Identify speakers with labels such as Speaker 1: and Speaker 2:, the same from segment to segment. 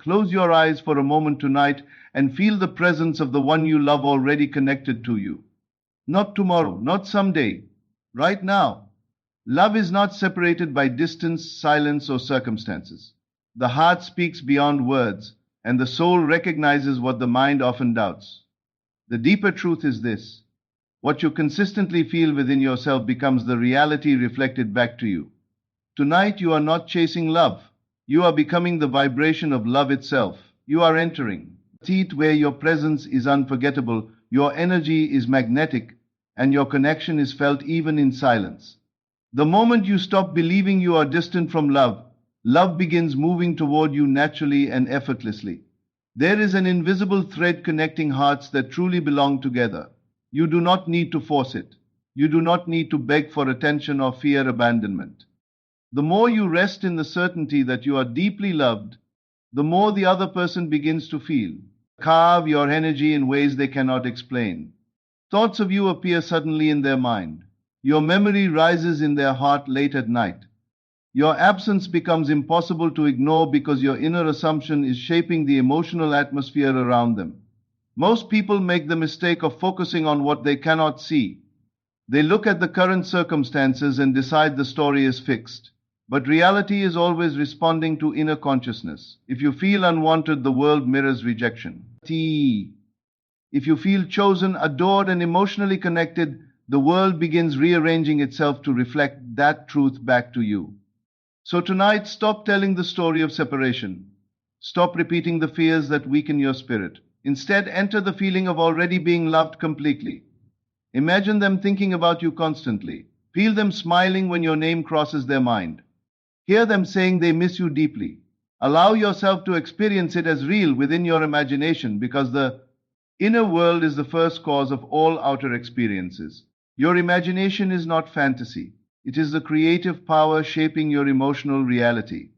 Speaker 1: Close your eyes for a moment tonight and feel the presence of the one you love already connected to you. Not tomorrow, not someday, right now. Love is not separated by distance, silence, or circumstances. The heart speaks beyond words, and the soul recognizes what the mind often doubts. The deeper truth is this: what you consistently feel within yourself becomes the reality reflected back to you. Tonight you are not chasing love. You are becoming the vibration of love itself. You are entering a state where your presence is unforgettable, your energy is magnetic, and your connection is felt even in silence. The moment you stop believing you are distant from love, love begins moving toward you naturally and effortlessly. There is an invisible thread connecting hearts that truly belong together. You do not need to force it. You do not need to beg for attention or fear abandonment. The more you rest in the certainty that you are deeply loved, the more the other person begins to feel. Carve your energy in ways they cannot explain. Thoughts of you appear suddenly in their mind. Your memory rises in their heart late at night. Your absence becomes impossible to ignore because your inner assumption is shaping the emotional atmosphere around them. Most people make the mistake of focusing on what they cannot see. They look at the current circumstances and decide the story is fixed. But reality is always responding to inner consciousness. If you feel unwanted, the world mirrors rejection. If you feel chosen, adored, and emotionally connected, the world begins rearranging itself to reflect that truth back to you. So tonight, stop telling the story of separation. Stop repeating the fears that weaken your spirit. Instead, enter the feeling of already being loved completely. Imagine them thinking about you constantly. Feel them smiling when your name crosses their mind. Hear them saying they miss you deeply. Allow yourself to experience it as real within your imagination, because the inner world is the first cause of all outer experiences. Your imagination is not fantasy. It is the creative power shaping your emotional reality.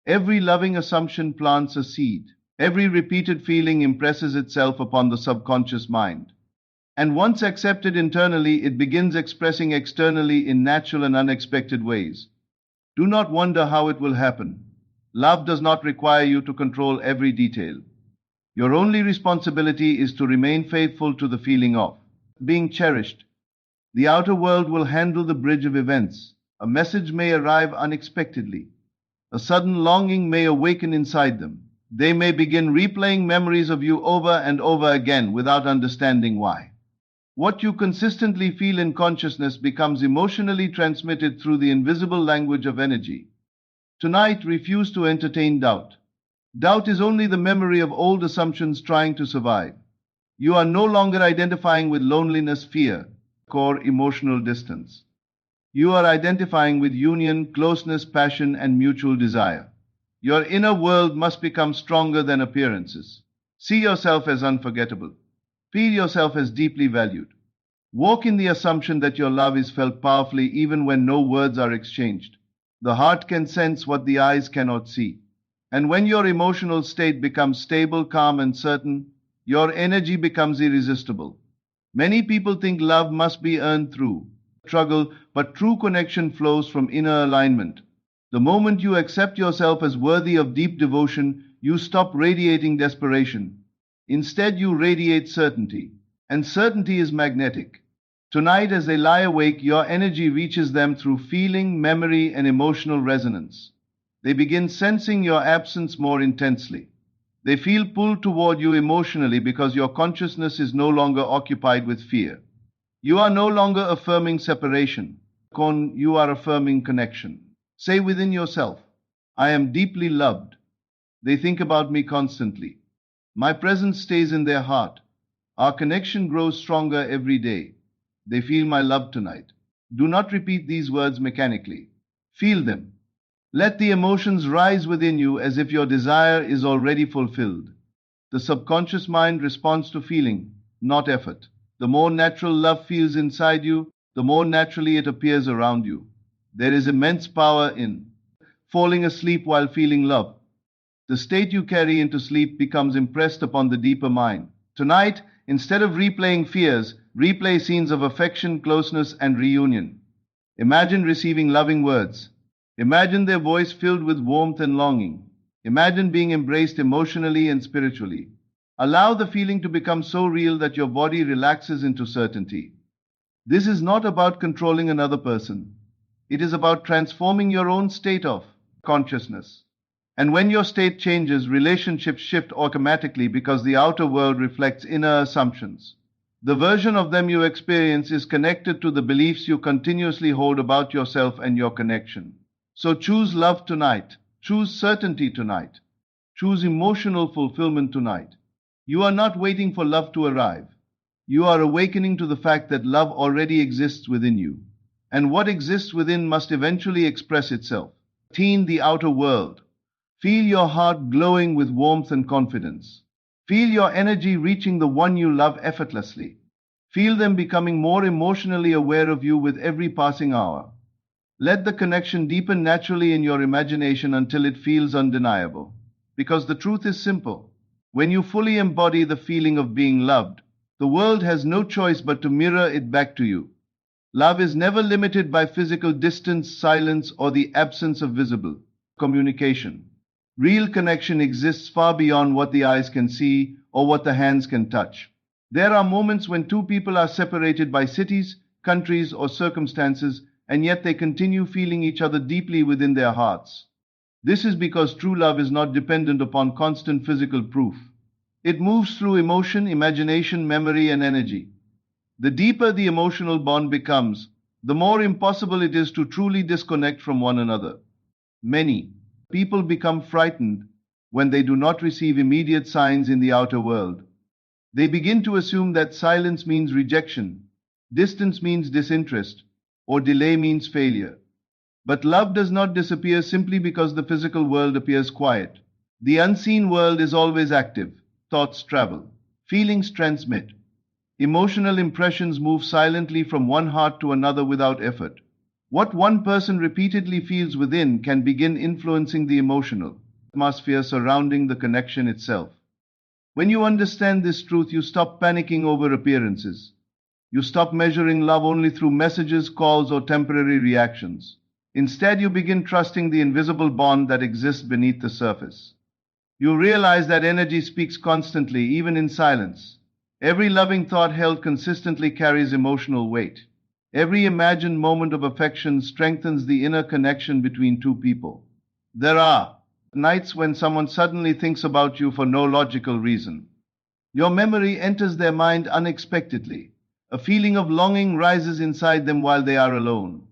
Speaker 1: Every loving assumption plants a seed. Every repeated feeling impresses itself upon the subconscious mind. And once accepted internally, it begins expressing externally in natural and unexpected ways. Do not wonder how it will happen. Love does not require you to control every detail. Your only responsibility is to remain faithful to the feeling of being cherished. The outer world will handle the bridge of events. A message may arrive unexpectedly. A sudden longing may awaken inside them. They may begin replaying memories of you over and over again without understanding why. What you consistently feel in consciousness becomes emotionally transmitted through the invisible language of energy. Tonight, refuse to entertain doubt. Doubt is only the memory of old assumptions trying to survive. You are no longer identifying with loneliness, fear, or emotional distance. You are identifying with union, closeness, passion, and mutual desire. Your inner world must become stronger than appearances. See yourself as unforgettable. Feel yourself as deeply valued. Walk in the assumption that your love is felt powerfully even when no words are exchanged. The heart can sense what the eyes cannot see. And when your emotional state becomes stable, calm, and certain, your energy becomes irresistible. Many people think love must be earned through struggle, but true connection flows from inner alignment. The moment you accept yourself as worthy of deep devotion, you stop radiating desperation. Instead, you radiate certainty. And certainty is magnetic. Tonight, as they lie awake, your energy reaches them through feeling, memory, and emotional resonance. They begin sensing your absence more intensely. They feel pulled toward you emotionally because your consciousness is no longer occupied with fear. You are no longer affirming separation. You are affirming connection. Say within yourself, I am deeply loved. They think about me constantly. My presence stays in their heart. Our connection grows stronger every day. They feel my love tonight. Do not repeat these words mechanically. Feel them. Let the emotions rise within you as if your desire is already fulfilled. The subconscious mind responds to feeling, not effort. The more natural love feels inside you, the more naturally it appears around you. There is immense power in falling asleep while feeling love. The state you carry into sleep becomes impressed upon the deeper mind. Tonight, instead of replaying fears, replay scenes of affection, closeness, and reunion. Imagine receiving loving words. Imagine their voice filled with warmth and longing. Imagine being embraced emotionally and spiritually. Allow the feeling to become so real that your body relaxes into certainty. This is not about controlling another person. It is about transforming your own state of consciousness. And when your state changes, relationships shift automatically because the outer world reflects inner assumptions. The version of them you experience is connected to the beliefs you continuously hold about yourself and your connection. So choose love tonight. Choose certainty tonight. Choose emotional fulfillment tonight. You are not waiting for love to arrive. You are awakening to the fact that love already exists within you. And what exists within must eventually express itself. Teen the outer world. Feel your heart glowing with warmth and confidence. Feel your energy reaching the one you love effortlessly. Feel them becoming more emotionally aware of you with every passing hour. Let the connection deepen naturally in your imagination until it feels undeniable. Because the truth is simple. When you fully embody the feeling of being loved, the world has no choice but to mirror it back to you. Love is never limited by physical distance, silence, or the absence of visible communication. Real connection exists far beyond what the eyes can see or what the hands can touch. There are moments when two people are separated by cities, countries, or circumstances, and yet they continue feeling each other deeply within their hearts. This is because true love is not dependent upon constant physical proof. It moves through emotion, imagination, memory, and energy. The deeper the emotional bond becomes, the more impossible it is to truly disconnect from one another. Many people become frightened when they do not receive immediate signs in the outer world. They begin to assume that silence means rejection, distance means disinterest, or delay means failure. But love does not disappear simply because the physical world appears quiet. The unseen world is always active. Thoughts travel. Feelings transmit. Emotional impressions move silently from one heart to another without effort. What one person repeatedly feels within can begin influencing the emotional atmosphere surrounding the connection itself. When you understand this truth, you stop panicking over appearances. You stop measuring love only through messages, calls, or temporary reactions. Instead, you begin trusting the invisible bond that exists beneath the surface. You realize that energy speaks constantly, even in silence. Every loving thought held consistently carries emotional weight. Every imagined moment of affection strengthens the inner connection between two people. There are nights when someone suddenly thinks about you for no logical reason. Your memory enters their mind unexpectedly. A feeling of longing rises inside them while they are alone.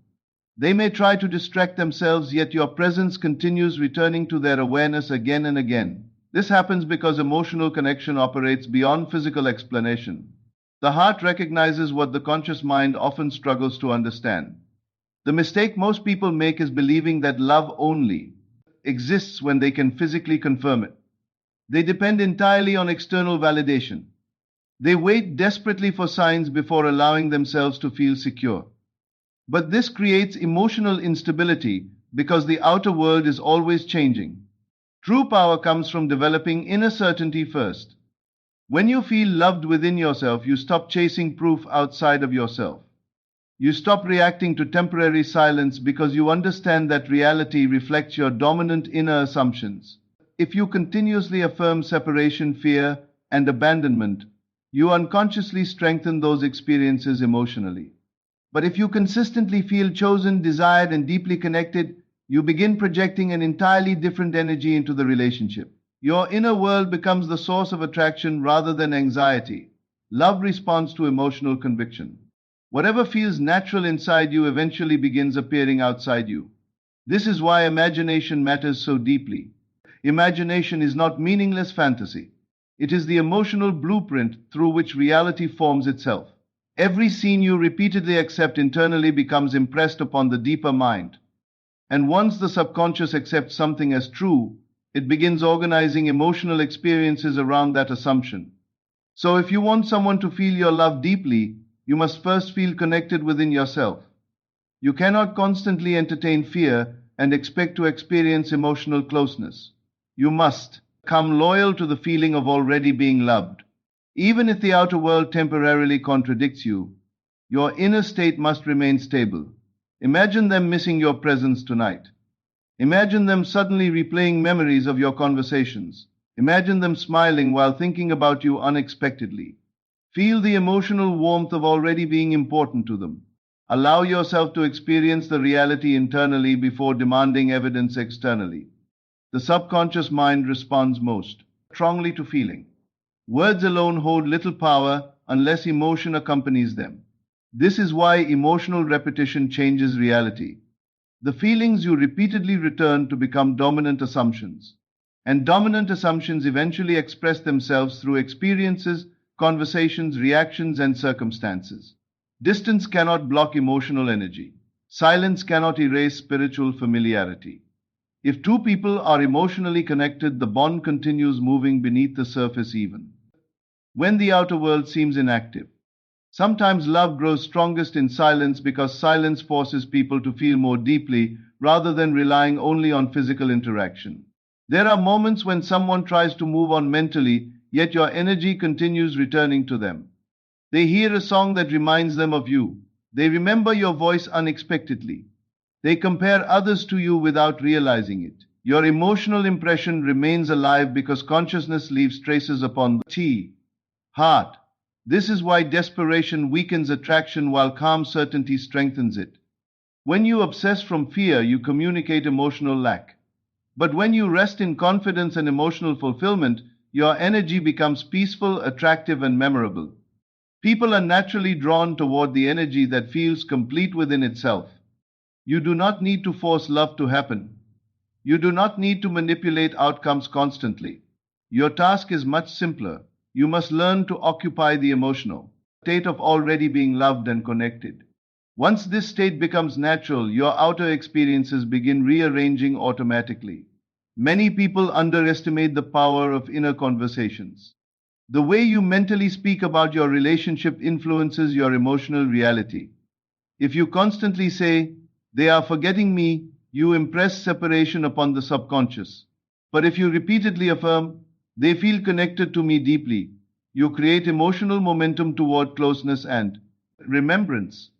Speaker 1: They may try to distract themselves, yet your presence continues, returning to their awareness again and again. This happens because emotional connection operates beyond physical explanation. The heart recognizes what the conscious mind often struggles to understand. The mistake most people make is believing that love only exists when they can physically confirm it. They depend entirely on external validation. They wait desperately for signs before allowing themselves to feel secure. But this creates emotional instability because the outer world is always changing. True power comes from developing inner certainty first. When you feel loved within yourself, you stop chasing proof outside of yourself. You stop reacting to temporary silence because you understand that reality reflects your dominant inner assumptions. If you continuously affirm separation, fear, and abandonment, you unconsciously strengthen those experiences emotionally. But if you consistently feel chosen, desired, and deeply connected, you begin projecting an entirely different energy into the relationship. Your inner world becomes the source of attraction rather than anxiety. Love responds to emotional conviction. Whatever feels natural inside you eventually begins appearing outside you. This is why imagination matters so deeply. Imagination is not meaningless fantasy. It is the emotional blueprint through which reality forms itself. Every scene you repeatedly accept internally becomes impressed upon the deeper mind. And once the subconscious accepts something as true, it begins organizing emotional experiences around that assumption. So if you want someone to feel your love deeply, you must first feel connected within yourself. You cannot constantly entertain fear and expect to experience emotional closeness. You must become loyal to the feeling of already being loved. Even if the outer world temporarily contradicts you, your inner state must remain stable. Imagine them missing your presence tonight. Imagine them suddenly replaying memories of your conversations. Imagine them smiling while thinking about you unexpectedly. Feel the emotional warmth of already being important to them. Allow yourself to experience the reality internally before demanding evidence externally. The subconscious mind responds most strongly to feeling. Words alone hold little power unless emotion accompanies them. This is why emotional repetition changes reality. The feelings you repeatedly return to become dominant assumptions. And dominant assumptions eventually express themselves through experiences, conversations, reactions, and circumstances. Distance cannot block emotional energy. Silence cannot erase spiritual familiarity. If two people are emotionally connected, the bond continues moving beneath the surface even when the outer world seems inactive. Sometimes love grows strongest in silence because silence forces people to feel more deeply rather than relying only on physical interaction. There are moments when someone tries to move on mentally, yet your energy continues returning to them. They hear a song that reminds them of you. They remember your voice unexpectedly. They compare others to you without realizing it. Your emotional impression remains alive because consciousness leaves traces upon the heart. This is why desperation weakens attraction while calm certainty strengthens it. When you obsess from fear, you communicate emotional lack. But when you rest in confidence and emotional fulfillment, your energy becomes peaceful, attractive, and memorable. People are naturally drawn toward the energy that feels complete within itself. You do not need to force love to happen. You do not need to manipulate outcomes constantly. Your task is much simpler. You must learn to occupy the emotional state of already being loved and connected. Once this state becomes natural, your outer experiences begin rearranging automatically. Many people underestimate the power of inner conversations. The way you mentally speak about your relationship influences your emotional reality. If you constantly say, "They are forgetting me," you impress separation upon the subconscious. But if you repeatedly affirm, "They feel connected to me deeply," you create emotional momentum toward closeness and remembrance.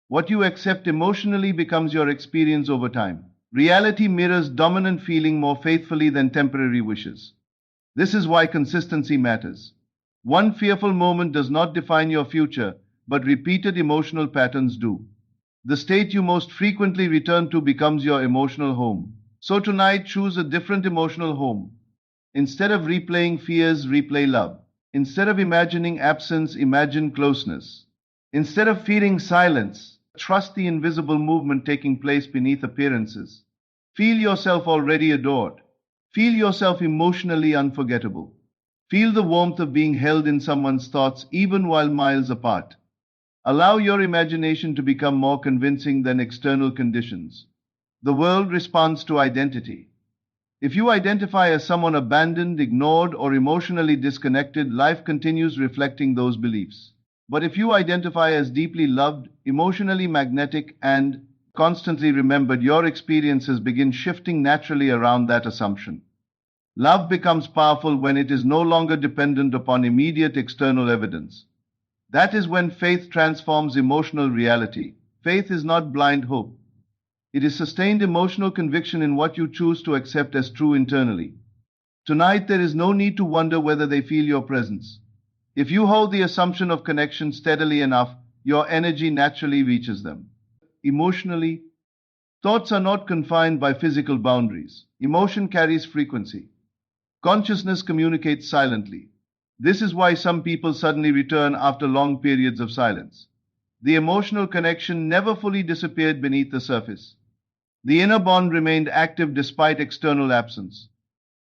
Speaker 1: What you accept emotionally becomes your experience over time. Reality mirrors dominant feeling more faithfully than temporary wishes. This is why consistency matters. One fearful moment does not define your future, but repeated emotional patterns do. The state you most frequently return to becomes your emotional home. So tonight, choose a different emotional home. Instead of replaying fears, replay love. Instead of imagining absence, imagine closeness. Instead of fearing silence, trust the invisible movement taking place beneath appearances. Feel yourself already adored. Feel yourself emotionally unforgettable. Feel the warmth of being held in someone's thoughts even while miles apart. Allow your imagination to become more convincing than external conditions. The world responds to identity. If you identify as someone abandoned, ignored, or emotionally disconnected, life continues reflecting those beliefs. But if you identify as deeply loved, emotionally magnetic, and constantly remembered, your experiences begin shifting naturally around that assumption. Love becomes powerful when it is no longer dependent upon immediate external evidence. That is when faith transforms emotional reality. Faith is not blind hope. It is sustained emotional conviction in what you choose to accept as true internally. Tonight, there is no need to wonder whether they feel your presence. If you hold the assumption of connection steadily enough, your energy naturally reaches them. Emotionally, thoughts are not confined by physical boundaries. Emotion carries frequency. Consciousness communicates silently. This is why some people suddenly return after long periods of silence. The emotional connection never fully disappeared beneath the surface. The inner bond remained active despite external absence.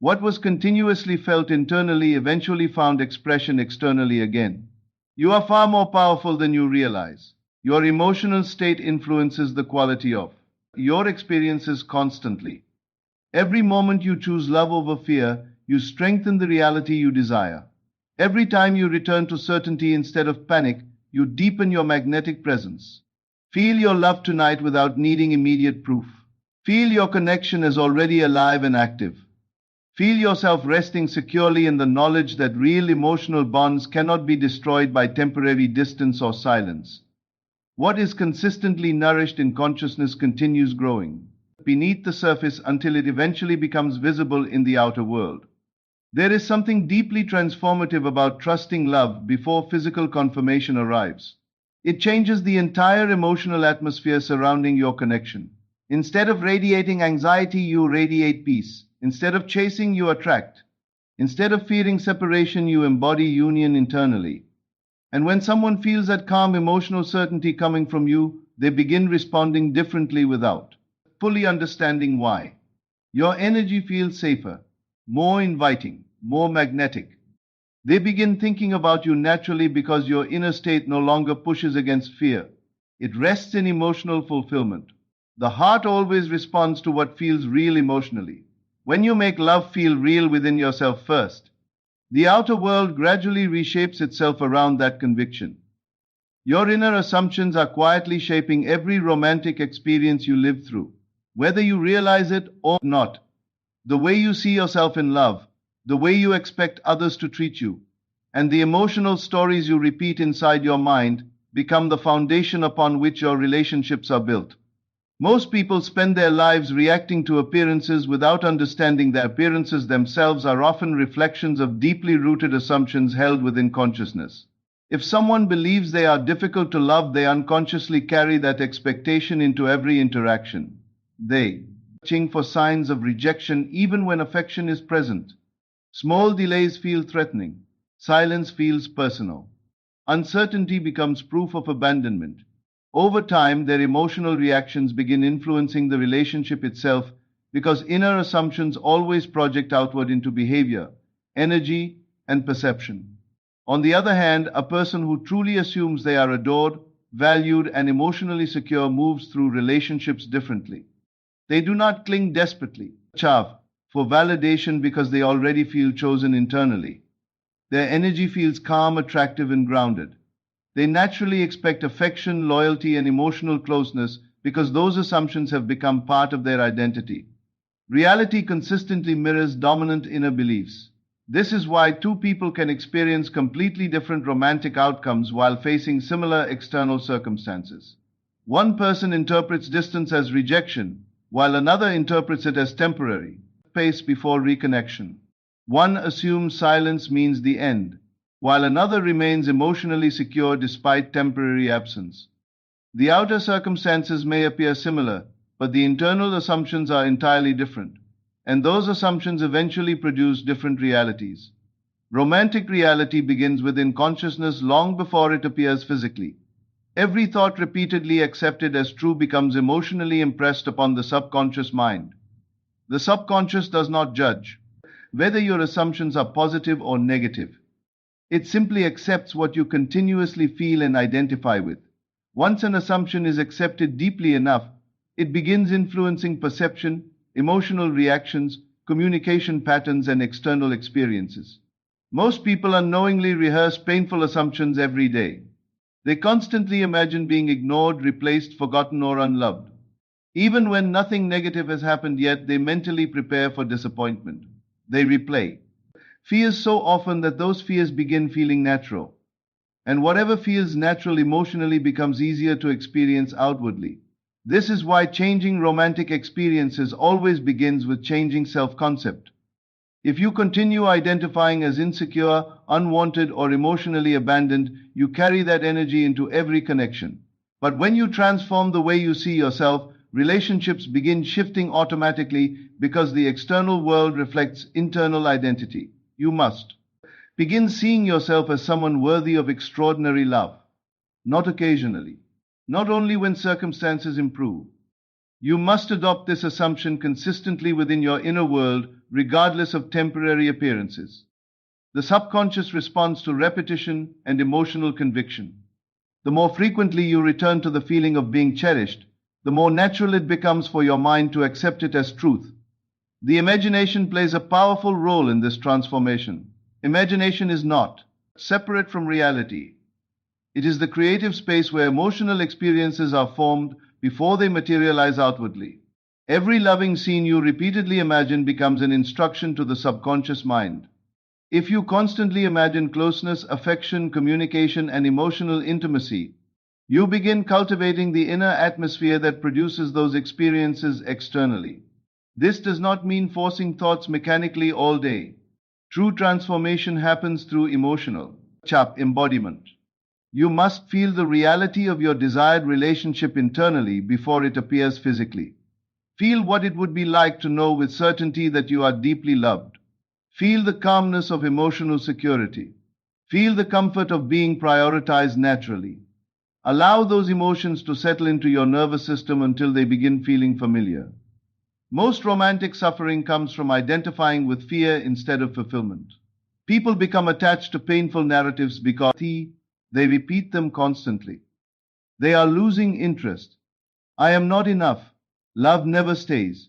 Speaker 1: What was continuously felt internally eventually found expression externally again. You are far more powerful than you realize. Your emotional state influences the quality of your experiences constantly. Every moment you choose love over fear, you strengthen the reality you desire. Every time you return to certainty instead of panic, you deepen your magnetic presence. Feel your love tonight without needing immediate proof. Feel your connection as already alive and active. Feel yourself resting securely in the knowledge that real emotional bonds cannot be destroyed by temporary distance or silence. What is consistently nourished in consciousness continues growing. beneath the surface until it eventually becomes visible in the outer world. There is something deeply transformative about trusting love before physical confirmation arrives. It changes the entire emotional atmosphere surrounding your connection. Instead of radiating anxiety, you radiate peace. Instead of chasing, you attract. Instead of fearing separation, you embody union internally. And when someone feels that calm emotional certainty coming from you, they begin responding differently without fully understanding why. Your energy feels safer, more inviting, more magnetic. They begin thinking about you naturally because your inner state no longer pushes against fear. It rests in emotional fulfillment. The heart always responds to what feels real emotionally. When you make love feel real within yourself first, the outer world gradually reshapes itself around that conviction. Your inner assumptions are quietly shaping every romantic experience you live through, whether you realize it or not. The way you see yourself in love, the way you expect others to treat you, and the emotional stories you repeat inside your mind become the foundation upon which your relationships are built. Most people spend their lives reacting to appearances without understanding that appearances themselves are often reflections of deeply rooted assumptions held within consciousness. If someone believes they are difficult to love, they unconsciously carry that expectation into every interaction. They searching for signs of rejection even when affection is present. Small delays feel threatening. Silence feels personal. Uncertainty becomes proof of abandonment. Over time, their emotional reactions begin influencing the relationship itself because inner assumptions always project outward into behavior, energy, and perception. On the other hand, a person who truly assumes they are adored, valued, and emotionally secure moves through relationships differently. They do not cling desperately, for validation because they already feel chosen internally. Their energy feels calm, attractive, and grounded. They naturally expect affection, loyalty, and emotional closeness because those assumptions have become part of their identity. Reality consistently mirrors dominant inner beliefs. This is why two people can experience completely different romantic outcomes while facing similar external circumstances. One person interprets distance as rejection, while another interprets it as temporary, space before reconnection. One assumes silence means the end, while another remains emotionally secure despite temporary absence. The outer circumstances may appear similar, but the internal assumptions are entirely different, and those assumptions eventually produce different realities. Romantic reality begins within consciousness long before it appears physically. Every thought repeatedly accepted as true becomes emotionally impressed upon the subconscious mind. The subconscious does not judge whether your assumptions are positive or negative. It simply accepts what you continuously feel and identify with. Once an assumption is accepted deeply enough, it begins influencing perception, emotional reactions, communication patterns, and external experiences. Most people unknowingly rehearse painful assumptions every day. They constantly imagine being ignored, replaced, forgotten, or unloved. Even when nothing negative has happened yet, they mentally prepare for disappointment. They replay fears so often that those fears begin feeling natural. And whatever feels natural emotionally becomes easier to experience outwardly. This is why changing romantic experiences always begins with changing self-concept. If you continue identifying as insecure, unwanted, or emotionally abandoned, you carry that energy into every connection. But when you transform the way you see yourself, relationships begin shifting automatically because the external world reflects internal identity. You must begin seeing yourself as someone worthy of extraordinary love, not occasionally, not only when circumstances improve. You must adopt this assumption consistently within your inner world, regardless of temporary appearances. The subconscious responds to repetition and emotional conviction. The more frequently you return to the feeling of being cherished, the more natural it becomes for your mind to accept it as truth. The imagination plays a powerful role in this transformation. Imagination is not separate from reality. It is the creative space where emotional experiences are formed before they materialize outwardly. Every loving scene you repeatedly imagine becomes an instruction to the subconscious mind. If you constantly imagine closeness, affection, communication, and emotional intimacy, You begin cultivating the inner atmosphere that produces those experiences externally. This does not mean forcing thoughts mechanically all day. True transformation happens through emotional embodiment. You must feel the reality of your desired relationship internally before it appears physically. Feel what it would be like to know with certainty that you are deeply loved. Feel the calmness of emotional security. Feel the comfort of being prioritized naturally. Allow those emotions to settle into your nervous system until they begin feeling familiar. Most romantic suffering comes from identifying with fear instead of fulfillment. People become attached to painful narratives because they repeat them constantly. They are losing interest. I am not enough. Love never stays.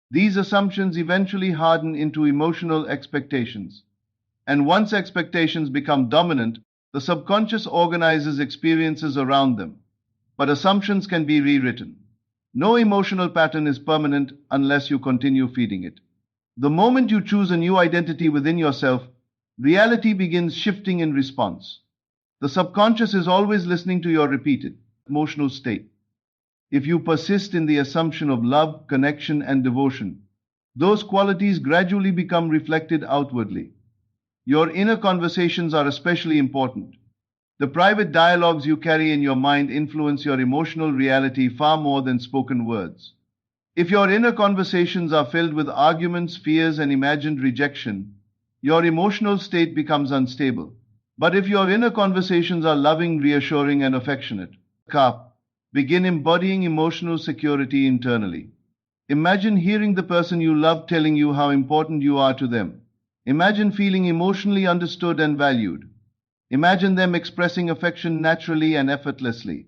Speaker 1: These assumptions eventually harden into emotional expectations. And once expectations become dominant, the subconscious organizes experiences around them. But assumptions can be rewritten. No emotional pattern is permanent unless you continue feeding it. The moment you choose a new identity within yourself, reality begins shifting in response. The subconscious is always listening to your repeated emotional state. If you persist in the assumption of love, connection, and devotion, those qualities gradually become reflected outwardly. Your inner conversations are especially important. The private dialogues you carry in your mind influence your emotional reality far more than spoken words. If your inner conversations are filled with arguments, fears, and imagined rejection, your emotional state becomes unstable. But if your inner conversations are loving, reassuring, and affectionate, begin embodying emotional security internally. Imagine hearing the person you love telling you how important you are to them. Imagine feeling emotionally understood and valued. Imagine them expressing affection naturally and effortlessly.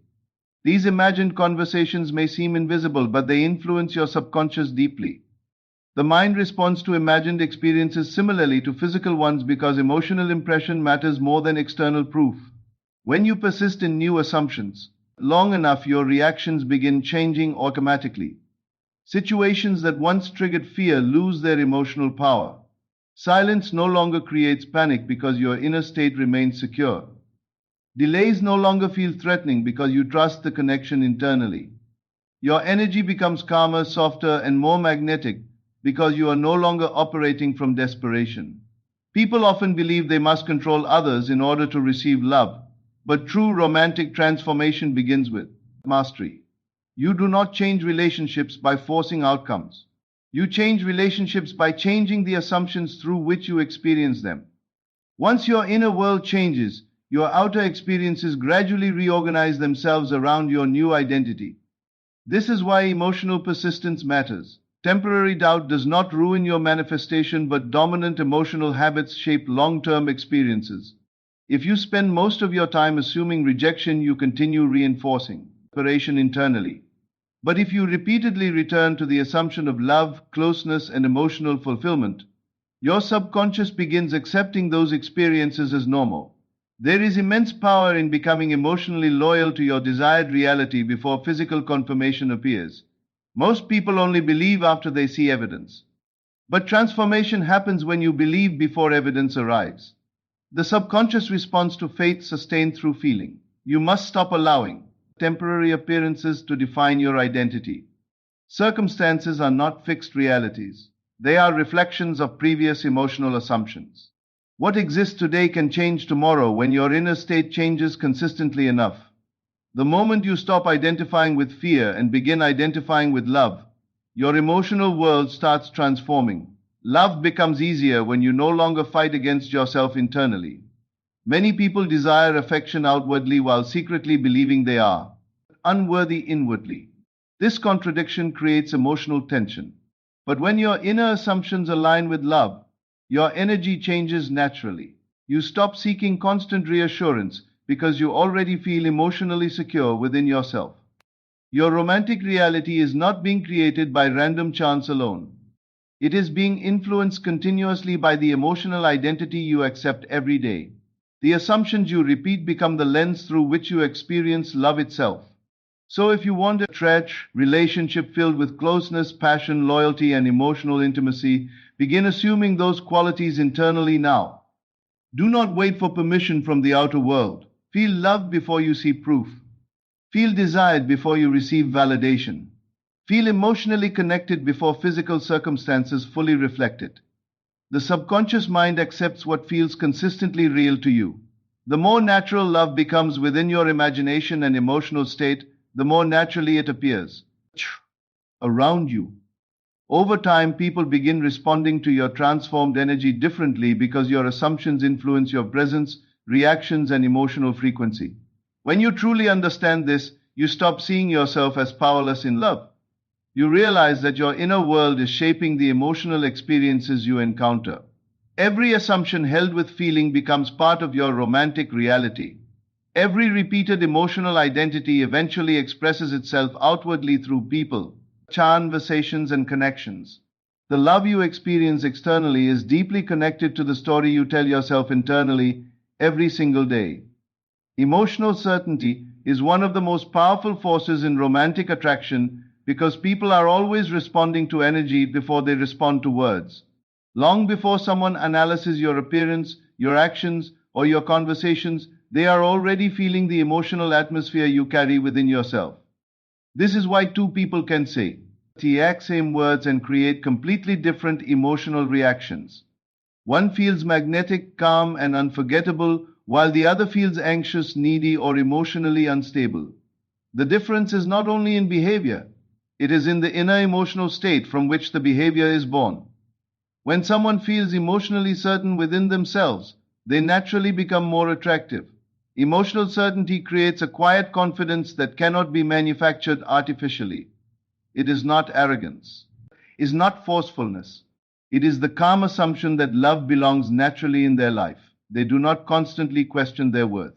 Speaker 1: These imagined conversations may seem invisible, but they influence your subconscious deeply. The mind responds to imagined experiences similarly to physical ones because emotional impression matters more than external proof. When you persist in new assumptions, long enough your reactions begin changing automatically. Situations that once triggered fear lose their emotional power. Silence no longer creates panic because your inner state remains secure. Delays no longer feel threatening because you trust the connection internally. Your energy becomes calmer, softer, and more magnetic because you are no longer operating from desperation. People often believe they must control others in order to receive love, but true romantic transformation begins with mastery. You do not change relationships by forcing outcomes. You change relationships by changing the assumptions through which you experience them. Once your inner world changes, your outer experiences gradually reorganize themselves around your new identity. This is why emotional persistence matters. Temporary doubt does not ruin your manifestation, but dominant emotional habits shape long-term experiences. If you spend most of your time assuming rejection, you continue reinforcing separation internally. But if you repeatedly return to the assumption of love, closeness, and emotional fulfillment, your subconscious begins accepting those experiences as normal. There is immense power in becoming emotionally loyal to your desired reality before physical confirmation appears. Most people only believe after they see evidence. But transformation happens when you believe before evidence arrives. The subconscious responds to faith sustained through feeling. You must stop allowing temporary appearances to define your identity. Circumstances are not fixed realities. They are reflections of previous emotional assumptions. What exists today can change tomorrow when your inner state changes consistently enough. The moment you stop identifying with fear and begin identifying with love, your emotional world starts transforming. Love becomes easier when you no longer fight against yourself internally. Many people desire affection outwardly while secretly believing they are unworthy inwardly. This contradiction creates emotional tension. But when your inner assumptions align with love, your energy changes naturally. You stop seeking constant reassurance because you already feel emotionally secure within yourself. Your romantic reality is not being created by random chance alone. It is being influenced continuously by the emotional identity you accept every day. The assumptions you repeat become the lens through which you experience love itself. So if you want a stretch relationship filled with closeness, passion, loyalty, and emotional intimacy, begin assuming those qualities internally now. Do not wait for permission from the outer world. Feel love before you see proof. Feel desired before you receive validation. Feel emotionally connected before physical circumstances fully reflect it. The subconscious mind accepts what feels consistently real to you. The more natural love becomes within your imagination and emotional state, the more naturally it appears around you. Over time, people begin responding to your transformed energy differently because your assumptions influence your presence, reactions, and emotional frequency. When you truly understand this, you stop seeing yourself as powerless in love. You realize that your inner world is shaping the emotional experiences you encounter. Every assumption held with feeling becomes part of your romantic reality. Every repeated emotional identity eventually expresses itself outwardly through people, conversations, and connections. The love you experience externally is deeply connected to the story you tell yourself internally every single day. Emotional certainty is one of the most powerful forces in romantic attraction because people are always responding to energy before they respond to words. Long before someone analyzes your appearance, your actions, or your conversations, they are already feeling the emotional atmosphere you carry within yourself. This is why two people can say the exact same words and create completely different emotional reactions. One feels magnetic, calm, and unforgettable, while the other feels anxious, needy, or emotionally unstable. The difference is not only in behavior, it is in the inner emotional state from which the behavior is born. When someone feels emotionally certain within themselves, they naturally become more attractive. Emotional certainty creates a quiet confidence that cannot be manufactured artificially. It is not arrogance, is not forcefulness. It is the calm assumption that love belongs naturally in their life. They do not constantly question their worth.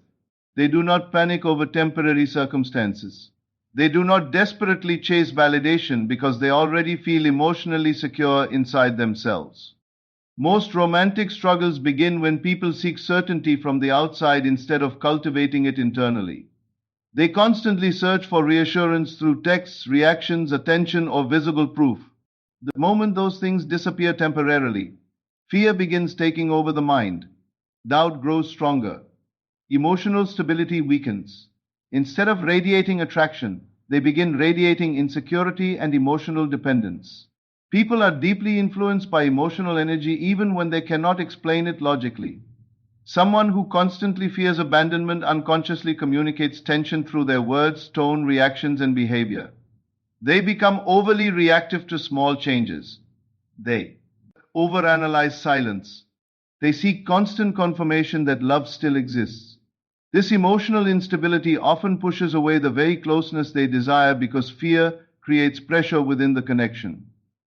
Speaker 1: They do not panic over temporary circumstances. They do not desperately chase validation because they already feel emotionally secure inside themselves. Most romantic struggles begin when people seek certainty from the outside instead of cultivating it internally. They constantly search for reassurance through texts, reactions, attention, or visible proof. The moment those things disappear temporarily, fear begins taking over the mind. Doubt grows stronger. Emotional stability weakens. Instead of radiating attraction, they begin radiating insecurity and emotional dependence. People are deeply influenced by emotional energy even when they cannot explain it logically. Someone who constantly fears abandonment unconsciously communicates tension through their words, tone, reactions, and behavior. They become overly reactive to small changes. They overanalyze silence. They seek constant confirmation that love still exists. This emotional instability often pushes away the very closeness they desire because fear creates pressure within the connection.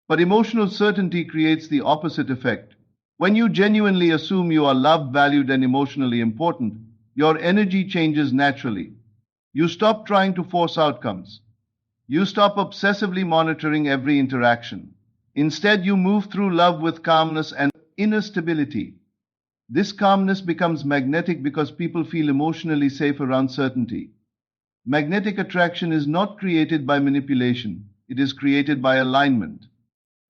Speaker 1: But emotional certainty creates the opposite effect. When you genuinely assume you are loved, valued, and emotionally important, your energy changes naturally. You stop trying to force outcomes. You stop obsessively monitoring every interaction. Instead, you move through love with calmness and inner stability. This calmness becomes magnetic because people feel emotionally safe around certainty. Magnetic attraction is not created by manipulation, it is created by alignment.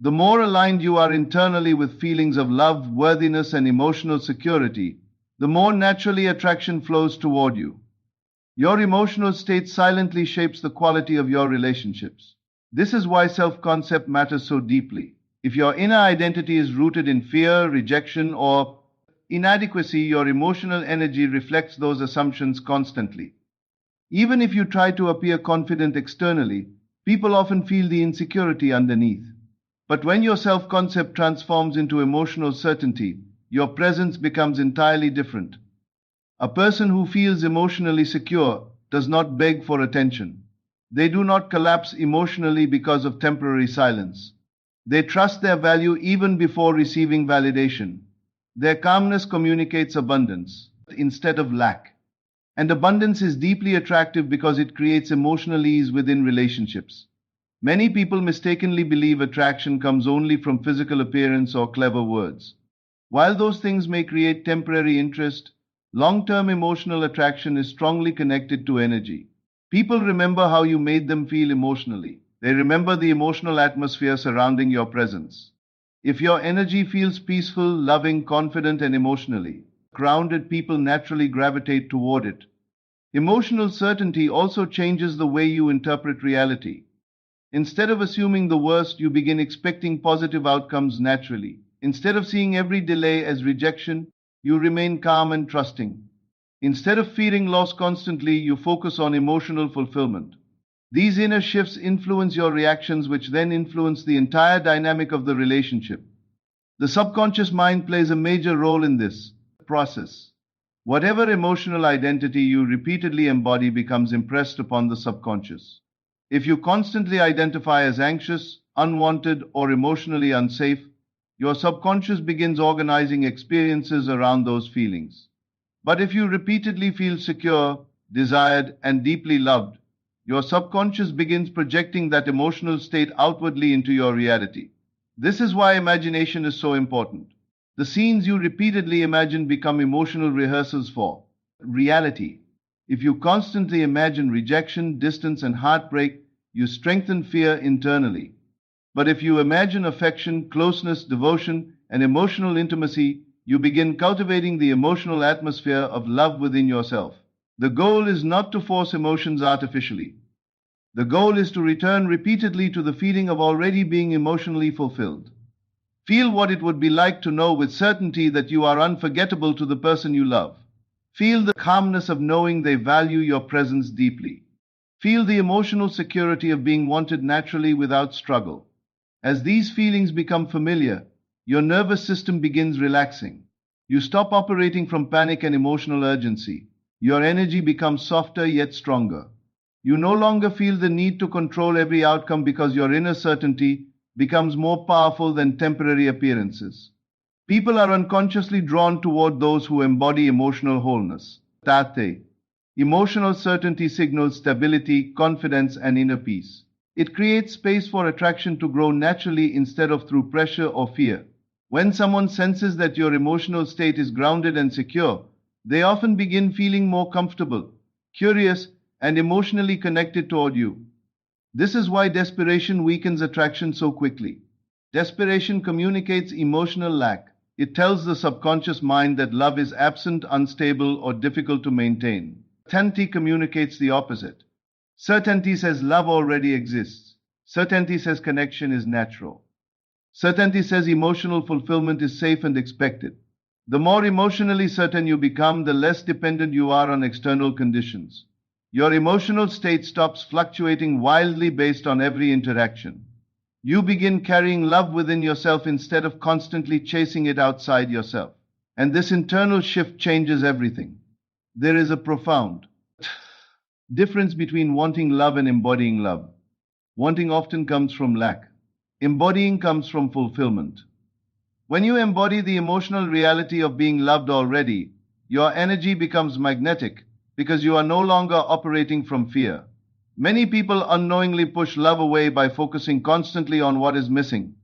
Speaker 1: The more aligned you are internally with feelings of love, worthiness, and emotional security, the more naturally attraction flows toward you. Your emotional state silently shapes the quality of your relationships. This is why self-concept matters so deeply. If your inner identity is rooted in fear, rejection, or inadequacy, your emotional energy reflects those assumptions constantly. Even if you try to appear confident externally, people often feel the insecurity underneath. But when your self-concept transforms into emotional certainty, your presence becomes entirely different. A person who feels emotionally secure does not beg for attention. They do not collapse emotionally because of temporary silence. They trust their value even before receiving validation. Their calmness communicates abundance instead of lack. And abundance is deeply attractive because it creates emotional ease within relationships. Many people mistakenly believe attraction comes only from physical appearance or clever words. While those things may create temporary interest, long-term emotional attraction is strongly connected to energy. People remember how you made them feel emotionally. They remember the emotional atmosphere surrounding your presence. If your energy feels peaceful, loving, confident, and emotionally grounded, people naturally gravitate toward it. Emotional certainty also changes the way you interpret reality. Instead of assuming the worst, you begin expecting positive outcomes naturally. Instead of seeing every delay as rejection, you remain calm and trusting. Instead of fearing loss constantly, you focus on emotional fulfillment. These inner shifts influence your reactions, which then influence the entire dynamic of the relationship. The subconscious mind plays a major role in this process. Whatever emotional identity you repeatedly embody becomes impressed upon the subconscious. If you constantly identify as anxious, unwanted, or emotionally unsafe, your subconscious begins organizing experiences around those feelings. But if you repeatedly feel secure, desired, and deeply loved, your subconscious begins projecting that emotional state outwardly into your reality. This is why imagination is so important. The scenes you repeatedly imagine become emotional rehearsals for reality. If you constantly imagine rejection, distance, and heartbreak, you strengthen fear internally. But if you imagine affection, closeness, devotion, and emotional intimacy, you begin cultivating the emotional atmosphere of love within yourself. The goal is not to force emotions artificially. The goal is to return repeatedly to the feeling of already being emotionally fulfilled. Feel what it would be like to know with certainty that you are unforgettable to the person you love. Feel the calmness of knowing they value your presence deeply. Feel the emotional security of being wanted naturally without struggle. As these feelings become familiar, your nervous system begins relaxing. You stop operating from panic and emotional urgency. Your energy becomes softer yet stronger. You no longer feel the need to control every outcome because your inner certainty becomes more powerful than temporary appearances. People are unconsciously drawn toward those who embody emotional wholeness. Tate. Emotional certainty signals stability, confidence, and inner peace. It creates space for attraction to grow naturally instead of through pressure or fear. When someone senses that your emotional state is grounded and secure, they often begin feeling more comfortable, curious, and emotionally connected toward you. This is why desperation weakens attraction so quickly. Desperation communicates emotional lack. It tells the subconscious mind that love is absent, unstable, or difficult to maintain. Certainty communicates the opposite. Certainty says love already exists. Certainty says connection is natural. Certainty says emotional fulfillment is safe and expected. The more emotionally certain you become, the less dependent you are on external conditions. Your emotional state stops fluctuating wildly based on every interaction. You begin carrying love within yourself instead of constantly chasing it outside yourself. And this internal shift changes everything. There is a profound difference between wanting love and embodying love. Wanting often comes from lack. Embodying comes from fulfillment. When you embody the emotional reality of being loved already, your energy becomes magnetic because you are no longer operating from fear. Many people unknowingly push love away by focusing constantly on what is missing.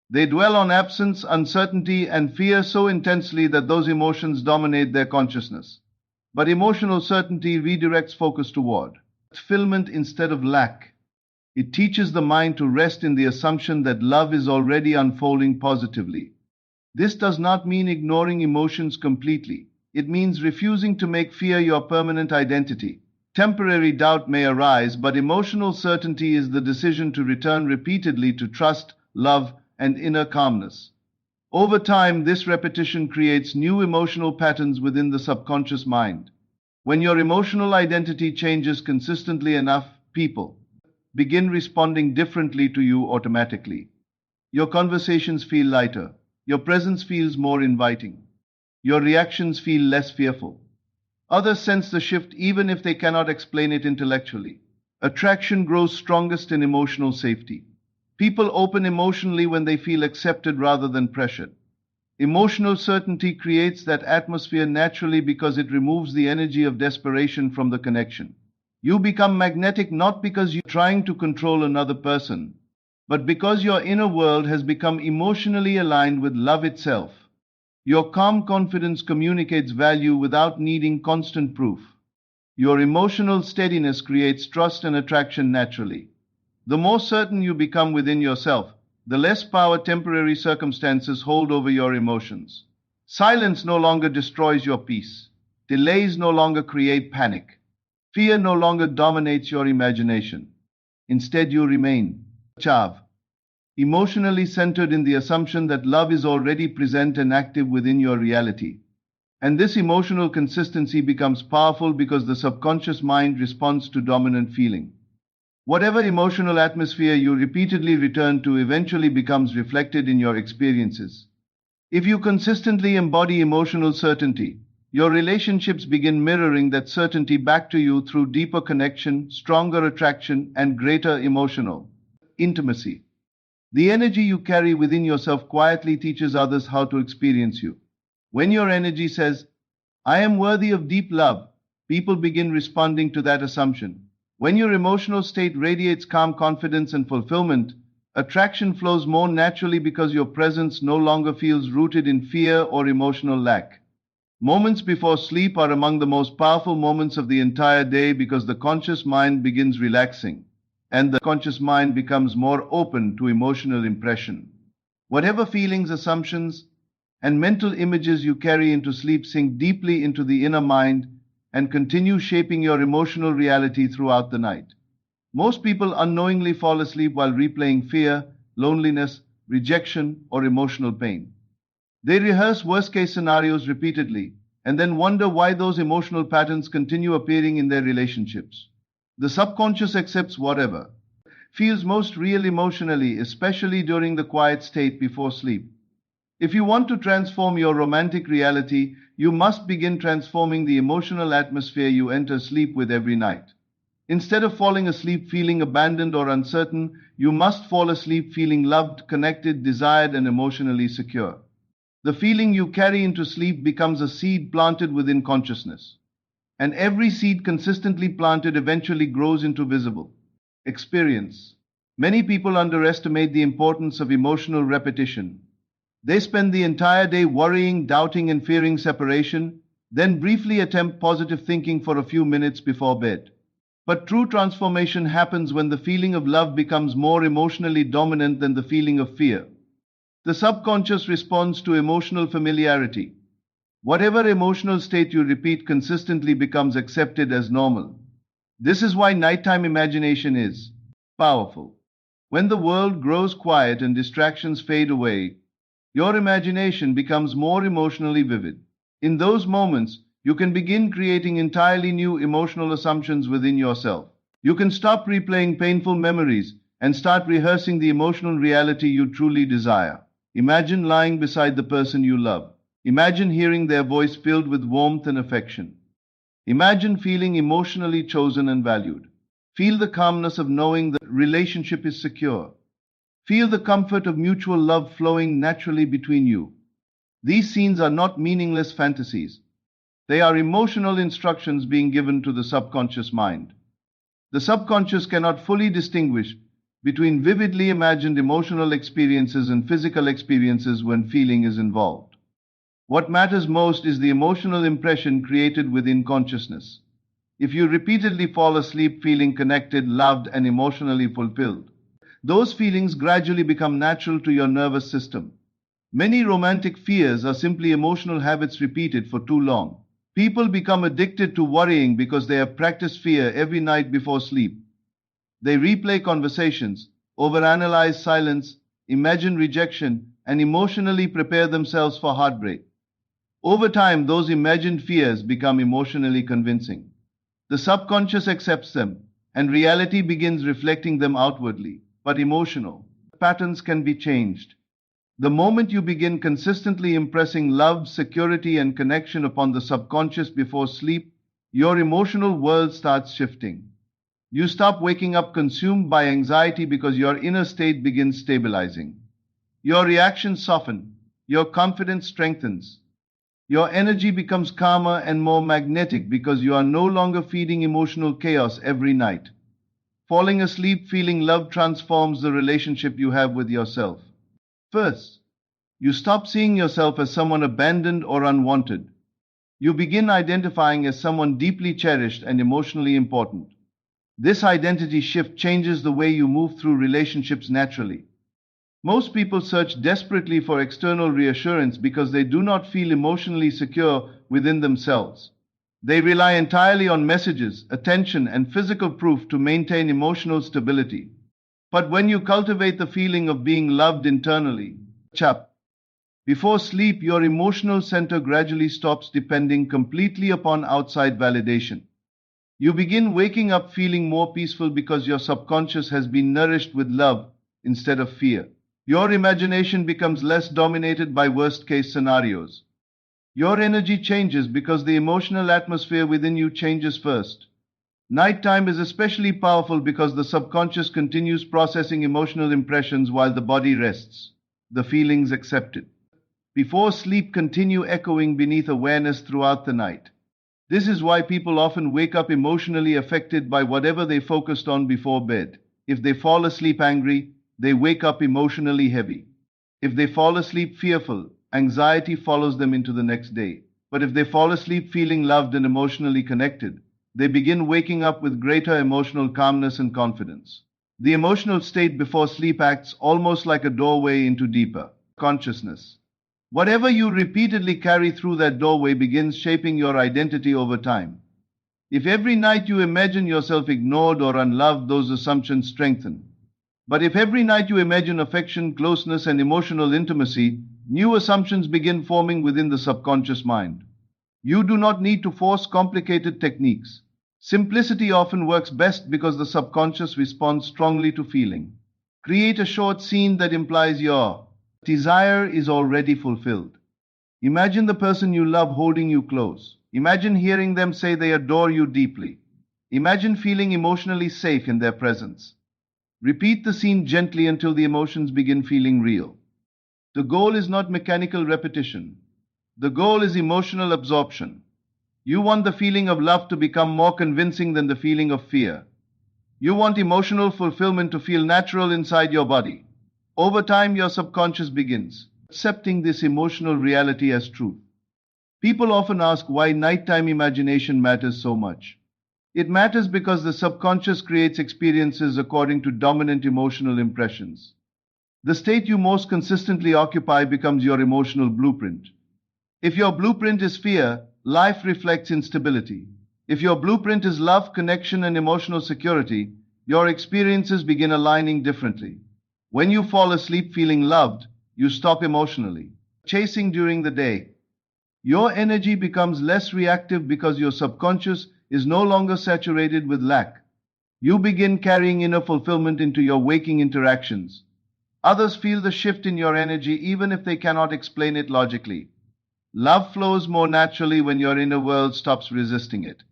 Speaker 1: They dwell on absence, uncertainty, and fear so intensely that those emotions dominate their consciousness. But emotional certainty redirects focus toward fulfillment instead of lack. It teaches the mind to rest in the assumption that love is already unfolding positively. This does not mean ignoring emotions completely. It means refusing to make fear your permanent identity. Temporary doubt may arise, but emotional certainty is the decision to return repeatedly to trust, love, and inner calmness. Over time, this repetition creates new emotional patterns within the subconscious mind. When your emotional identity changes consistently enough, people begin responding differently to you automatically. Your conversations feel lighter. Your presence feels more inviting. Your reactions feel less fearful. Others sense the shift even if they cannot explain it intellectually. Attraction grows strongest in emotional safety. People open emotionally when they feel accepted rather than pressured. Emotional certainty creates that atmosphere naturally because it removes the energy of desperation from the connection. You become magnetic not because you're trying to control another person, but because your inner world has become emotionally aligned with love itself. Your calm confidence communicates value without needing constant proof. Your emotional steadiness creates trust and attraction naturally. The more certain you become within yourself, the less power temporary circumstances hold over your emotions. Silence no longer destroys your peace. Delays no longer create panic. Fear no longer dominates your imagination. Instead, you remain chav, emotionally centered in the assumption that love is already present and active within your reality. And this emotional consistency becomes powerful because the subconscious mind responds to dominant feeling. Whatever emotional atmosphere you repeatedly return to eventually becomes reflected in your experiences. If you consistently embody emotional certainty, your relationships begin mirroring that certainty back to you through deeper connection, stronger attraction, and greater emotional intimacy. The energy you carry within yourself quietly teaches others how to experience you. When your energy says, I am worthy of deep love, people begin responding to that assumption. When your emotional state radiates calm confidence and fulfillment, attraction flows more naturally because your presence no longer feels rooted in fear or emotional lack. Moments before sleep are among the most powerful moments of the entire day because the conscious mind begins relaxing and the conscious mind becomes more open to emotional impression. Whatever feelings, assumptions, and mental images you carry into sleep sink deeply into the inner mind and continue shaping your emotional reality throughout the night. Most people unknowingly fall asleep while replaying fear, loneliness, rejection, or emotional pain. They rehearse worst case scenarios repeatedly and then wonder why those emotional patterns continue appearing in their relationships. The subconscious accepts whatever feels most real emotionally, especially during the quiet state before sleep. If you want to transform your romantic reality, you must begin transforming the emotional atmosphere you enter sleep with every night. Instead of falling asleep feeling abandoned or uncertain, you must fall asleep feeling loved, connected, desired, and emotionally secure. The feeling you carry into sleep becomes a seed planted within consciousness. And every seed consistently planted eventually grows into visible experience. Many people underestimate the importance of emotional repetition. They spend the entire day worrying, doubting, and fearing separation, then briefly attempt positive thinking for a few minutes before bed. But true transformation happens when the feeling of love becomes more emotionally dominant than the feeling of fear. The subconscious responds to emotional familiarity. Whatever emotional state you repeat consistently becomes accepted as normal. This is why nighttime imagination is powerful. When the world grows quiet and distractions fade away, your imagination becomes more emotionally vivid. In those moments, you can begin creating entirely new emotional assumptions within yourself. You can stop replaying painful memories and start rehearsing the emotional reality you truly desire. Imagine lying beside the person you love. Imagine hearing their voice filled with warmth and affection. Imagine feeling emotionally chosen and valued. Feel the calmness of knowing the relationship is secure. Feel the comfort of mutual love flowing naturally between you. These scenes are not meaningless fantasies. They are emotional instructions being given to the subconscious mind. The subconscious cannot fully distinguish between vividly imagined emotional experiences and physical experiences when feeling is involved. What matters most is the emotional impression created within consciousness. If you repeatedly fall asleep feeling connected, loved, and emotionally fulfilled, those feelings gradually become natural to your nervous system. Many romantic fears are simply emotional habits repeated for too long. People become addicted to worrying because they have practiced fear every night before sleep. They replay conversations, overanalyze silence, imagine rejection, and emotionally prepare themselves for heartbreak. Over time, those imagined fears become emotionally convincing. The subconscious accepts them, and reality begins reflecting them outwardly. But emotional patterns can be changed. The moment you begin consistently impressing love, security, and connection upon the subconscious before sleep, your emotional world starts shifting. You stop waking up consumed by anxiety because your inner state begins stabilizing. Your reactions soften, your confidence strengthens, your energy becomes calmer and more magnetic because you are no longer feeding emotional chaos every night. Falling asleep feeling love transforms the relationship you have with yourself. First, you stop seeing yourself as someone abandoned or unwanted. You begin identifying as someone deeply cherished and emotionally important. This identity shift changes the way you move through relationships naturally. Most people search desperately for external reassurance because they do not feel emotionally secure within themselves. They rely entirely on messages, attention, and physical proof to maintain emotional stability. But when you cultivate the feeling of being loved internally, before sleep, your emotional center gradually stops depending completely upon outside validation. You begin waking up feeling more peaceful because your subconscious has been nourished with love instead of fear. Your imagination becomes less dominated by worst case scenarios. Your energy changes because the emotional atmosphere within you changes first. Nighttime is especially powerful because the subconscious continues processing emotional impressions while the body rests, the feelings accepted. Before sleep continue echoing beneath awareness throughout the night. This is why people often wake up emotionally affected by whatever they focused on before bed. If they fall asleep angry, they wake up emotionally heavy. If they fall asleep fearful, anxiety follows them into the next day. But if they fall asleep feeling loved and emotionally connected, they begin waking up with greater emotional calmness and confidence. The emotional state before sleep acts almost like a doorway into deeper consciousness. Whatever you repeatedly carry through that doorway begins shaping your identity over time. If every night you imagine yourself ignored or unloved, those assumptions strengthen. But if every night you imagine affection, closeness, and emotional intimacy, new assumptions begin forming within the subconscious mind. You do not need to force complicated techniques. Simplicity often works best because the subconscious responds strongly to feeling. Create a short scene that implies your desire is already fulfilled. Imagine the person you love holding you close. Imagine hearing them say they adore you deeply. Imagine feeling emotionally safe in their presence. Repeat the scene gently until the emotions begin feeling real. The goal is not mechanical repetition. The goal is emotional absorption. You want the feeling of love to become more convincing than the feeling of fear. You want emotional fulfillment to feel natural inside your body. Over time, your subconscious begins accepting this emotional reality as truth. People often ask why nighttime imagination matters so much. It matters because the subconscious creates experiences according to dominant emotional impressions. The state you most consistently occupy becomes your emotional blueprint. If your blueprint is fear, life reflects instability. If your blueprint is love, connection, and emotional security, your experiences begin aligning differently. When you fall asleep feeling loved, you stop emotionally chasing during the day. Your energy becomes less reactive because your subconscious is no longer saturated with lack. You begin carrying inner fulfillment into your waking interactions. Others feel the shift in your energy even if they cannot explain it logically. Love flows more naturally when your inner world stops resisting it.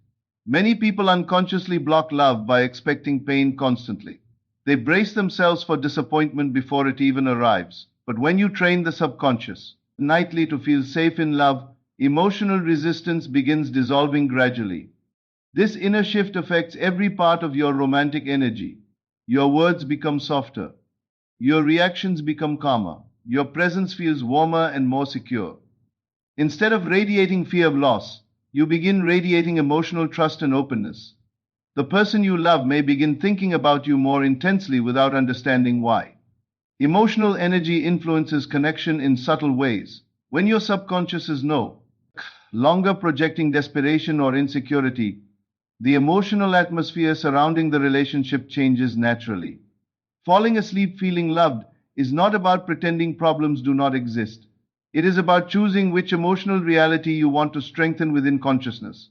Speaker 1: Many people unconsciously block love by expecting pain constantly. They brace themselves for disappointment before it even arrives. But when you train the subconscious nightly to feel safe in love, emotional resistance begins dissolving gradually. This inner shift affects every part of your romantic energy. Your words become softer. Your reactions become calmer. Your presence feels warmer and more secure. Instead of radiating fear of loss, you begin radiating emotional trust and openness. The person you love may begin thinking about you more intensely without understanding why. Emotional energy influences connection in subtle ways. When your subconscious is no longer projecting desperation or insecurity, the emotional atmosphere surrounding the relationship changes naturally. Falling asleep feeling loved is not about pretending problems do not exist. It is about choosing which emotional reality you want to strengthen within consciousness.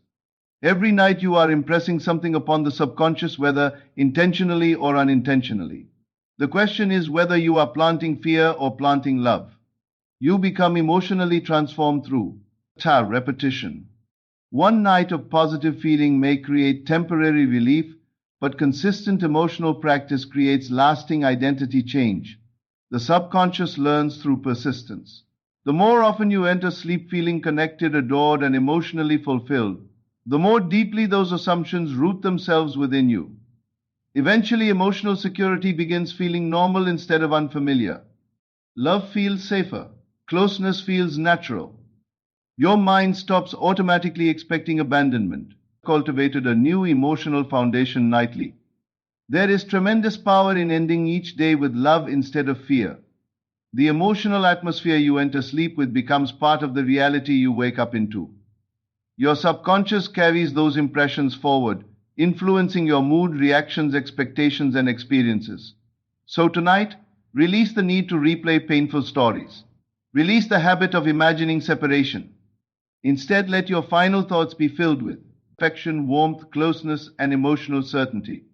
Speaker 1: Every night you are impressing something upon the subconscious, whether intentionally or unintentionally. The question is whether you are planting fear or planting love. You become emotionally transformed through repetition. One night of positive feeling may create temporary relief, but consistent emotional practice creates lasting identity change. The subconscious learns through persistence. The more often you enter sleep feeling connected, adored, and emotionally fulfilled, the more deeply those assumptions root themselves within you. Eventually, emotional security begins feeling normal instead of unfamiliar. Love feels safer. Closeness feels natural. Your mind stops automatically expecting abandonment. Cultivated a new emotional foundation nightly. There is tremendous power in ending each day with love instead of fear. The emotional atmosphere you enter sleep with becomes part of the reality you wake up into. Your subconscious carries those impressions forward, influencing your mood, reactions, expectations, and experiences. So tonight, release the need to replay painful stories. Release the habit of imagining separation. Instead, let your final thoughts be filled with affection, warmth, closeness, and emotional certainty.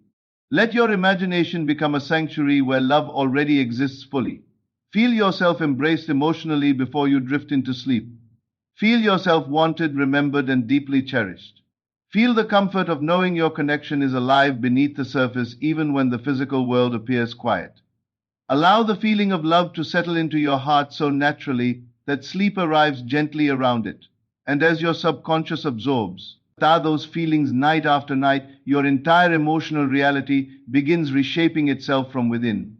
Speaker 1: Let your imagination become a sanctuary where love already exists fully. Feel yourself embraced emotionally before you drift into sleep. Feel yourself wanted, remembered, and deeply cherished. Feel the comfort of knowing your connection is alive beneath the surface even when the physical world appears quiet. Allow the feeling of love to settle into your heart so naturally that sleep arrives gently around it. And as your subconscious absorbs those feelings night after night, your entire emotional reality begins reshaping itself from within.